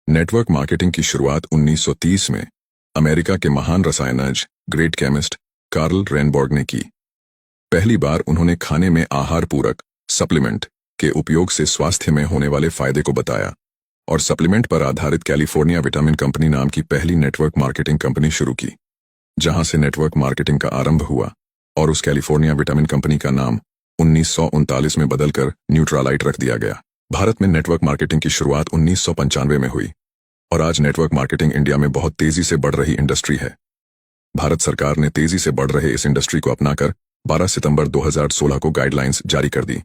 Network marketing की शुरुआत 1930 में अमेरिका के महान रसायनज्ञ ग्रेट केमिस्ट कार्ल रेनबॉर्ग ने की। पहली बार उन्होंने खाने में आहार पूरक सप्लीमेंट के उपयोग से स्वास्थ्य में होने वाले फायदे को बताया और सप्लीमेंट पर आधारित कैलिफोर्निया विटामिन कंपनी नाम की पहली नेटवर्क मार्केटिंग कंपनी शुरू की, जहां से नेटवर्क मार्केटिंग का आरंभ हुआ और उस कैलिफोर्निया विटामिन कंपनी का नाम 1939 में बदलकर न्यूट्रालाइट रख दिया गया। भारत में नेटवर्क मार्केटिंग की शुरुआत 1995 में हुई और आज नेटवर्क मार्केटिंग इंडिया में बहुत तेजी से बढ़ रही इंडस्ट्री है। भारत सरकार ने तेजी से बढ़ रहे इस इंडस्ट्री को अपनाकर 12 सितंबर 2016 को गाइडलाइंस जारी कर दी,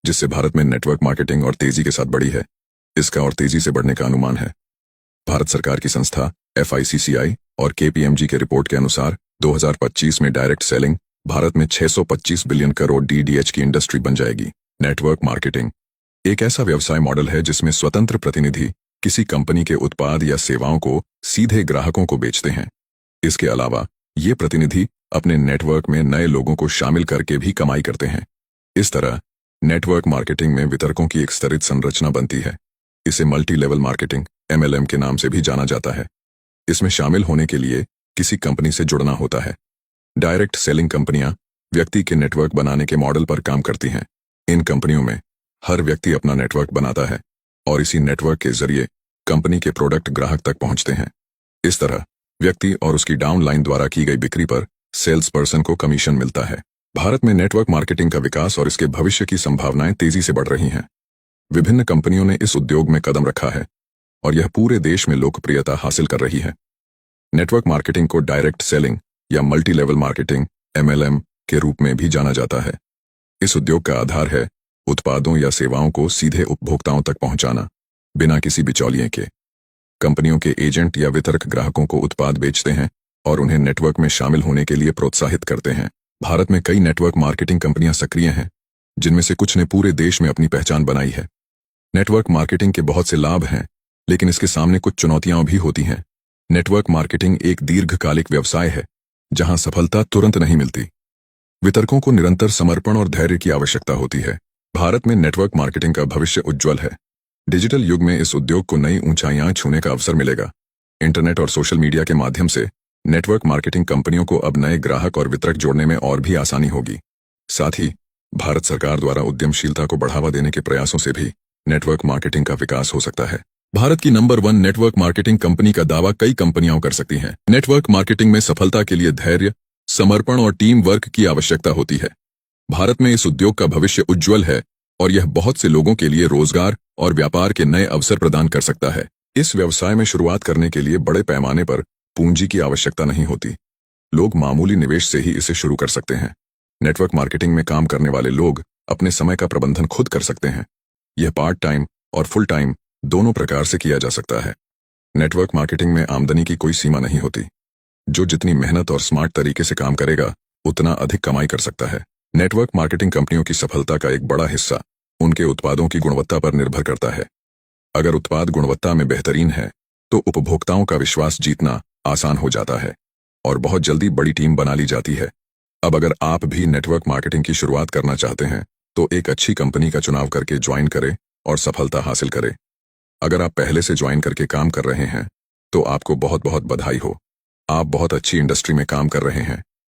जिससे भारत में नेटवर्क मार्केटिंग और तेजी के साथ बढ़ी है। इसका और तेजी से बढ़ने का अनुमान है। भारत सरकार की संस्था FICCI और KPMG के रिपोर्ट के अनुसार 2025 में डायरेक्ट सेलिंग भारत में 625 बिलियन करोड़ DDH की इंडस्ट्री बन जाएगी। नेटवर्क मार्केटिंग एक ऐसा व्यवसाय मॉडल है जिसमें स्वतंत्र प्रतिनिधि किसी कंपनी के उत्पाद या सेवाओं को सीधे ग्राहकों को बेचते हैं। इसके अलावा ये प्रतिनिधि अपने नेटवर्क में नए लोगों को शामिल करके भी कमाई करते हैं। इस तरह नेटवर्क मार्केटिंग में वितरकों की एक स्तरित संरचना बनती है। इसे मल्टी लेवल मार्केटिंग MLM के नाम से भी जाना जाता है। इसमें शामिल होने के लिए किसी कंपनी से जुड़ना होता है। डायरेक्ट सेलिंग कंपनियां व्यक्ति के नेटवर्क बनाने के मॉडल पर काम करती हैं। इन कंपनियों में हर व्यक्ति अपना नेटवर्क बनाता है और इसी नेटवर्क के जरिए कंपनी के प्रोडक्ट ग्राहक तक पहुंचते हैं। इस तरह व्यक्ति और उसकी डाउनलाइन द्वारा की गई बिक्री पर सेल्स पर्सन को कमीशन मिलता है। भारत में नेटवर्क मार्केटिंग का विकास और इसके भविष्य की संभावनाएं तेजी से बढ़ रही हैं। विभिन्न कंपनियों ने इस उद्योग में कदम रखा है और यह पूरे देश में लोकप्रियता हासिल कर रही है। नेटवर्क मार्केटिंग को डायरेक्ट सेलिंग या मल्टी लेवल मार्केटिंग MLM के रूप में भी जाना जाता है। इस उद्योग का आधार है उत्पादों या सेवाओं को सीधे उपभोक्ताओं तक पहुंचाना, बिना किसी बिचौलिए के। कंपनियों के एजेंट या वितरक ग्राहकों को उत्पाद बेचते हैं और उन्हें नेटवर्क में शामिल होने के लिए प्रोत्साहित करते हैं। भारत में कई नेटवर्क मार्केटिंग कंपनियां सक्रिय हैं, जिनमें से कुछ ने पूरे देश में अपनी पहचान बनाई है। नेटवर्क मार्केटिंग के बहुत से लाभ हैं, लेकिन इसके सामने कुछ चुनौतियां भी होती हैं। नेटवर्क मार्केटिंग एक दीर्घकालिक व्यवसाय है, जहां सफलता तुरंत नहीं मिलती। वितरकों को निरंतर समर्पण और धैर्य की आवश्यकता होती है। भारत में नेटवर्क मार्केटिंग का भविष्य उज्जवल है। डिजिटल युग में इस उद्योग को नई ऊंचाइयां छूने का अवसर मिलेगा। इंटरनेट और सोशल मीडिया के माध्यम से नेटवर्क मार्केटिंग कंपनियों को अब नए ग्राहक और वितरक जोड़ने में और भी आसानी होगी। साथ ही भारत सरकार द्वारा उद्यमशीलता को बढ़ावा देने के प्रयासों से भी नेटवर्क मार्केटिंग का विकास हो सकता है। भारत की नंबर 1 नेटवर्क मार्केटिंग कंपनी का दावा कई कंपनियां कर सकती हैं। नेटवर्क मार्केटिंग में सफलता के लिए धैर्य, समर्पण और टीम वर्क की आवश्यकता होती है। भारत में इस उद्योग का भविष्य उज्जवल है और यह बहुत से लोगों के लिए रोजगार और व्यापार के नए अवसर प्रदान कर सकता है। इस व्यवसाय में शुरुआत करने के लिए बड़े पैमाने पर पूंजी की आवश्यकता नहीं होती। लोग मामूली निवेश से ही इसे शुरू कर सकते हैं। नेटवर्क मार्केटिंग में काम करने वाले लोग अपने समय का प्रबंधन खुद कर सकते हैं। यह पार्ट टाइम और फुल टाइम दोनों प्रकार से किया जा सकता है। नेटवर्क मार्केटिंग में आमदनी की कोई सीमा नहीं होती। जो जितनी मेहनत और स्मार्ट तरीके से काम करेगा, उतना अधिक कमाई कर सकता है। नेटवर्क मार्केटिंग कंपनियों की सफलता का एक बड़ा हिस्सा उनके उत्पादों की गुणवत्ता पर निर्भर करता है। अगर उत्पाद गुणवत्ता में बेहतरीन है, तो उपभोक्ताओं का विश्वास जीतना आसान हो जाता है और बहुत जल्दी बड़ी टीम बना ली जाती है। अब अगर आप भी नेटवर्क मार्केटिंग की शुरुआत करना चाहते हैं, तो एक अच्छी कंपनी का चुनाव करके ज्वाइन करें और सफलता हासिल करें। अगर आप पहले से ज्वाइन करके काम कर रहे हैं, तो आपको बहुत बहुत बधाई हो। आप बहुत अच्छी इंडस्ट्री में काम कर रहे हैं।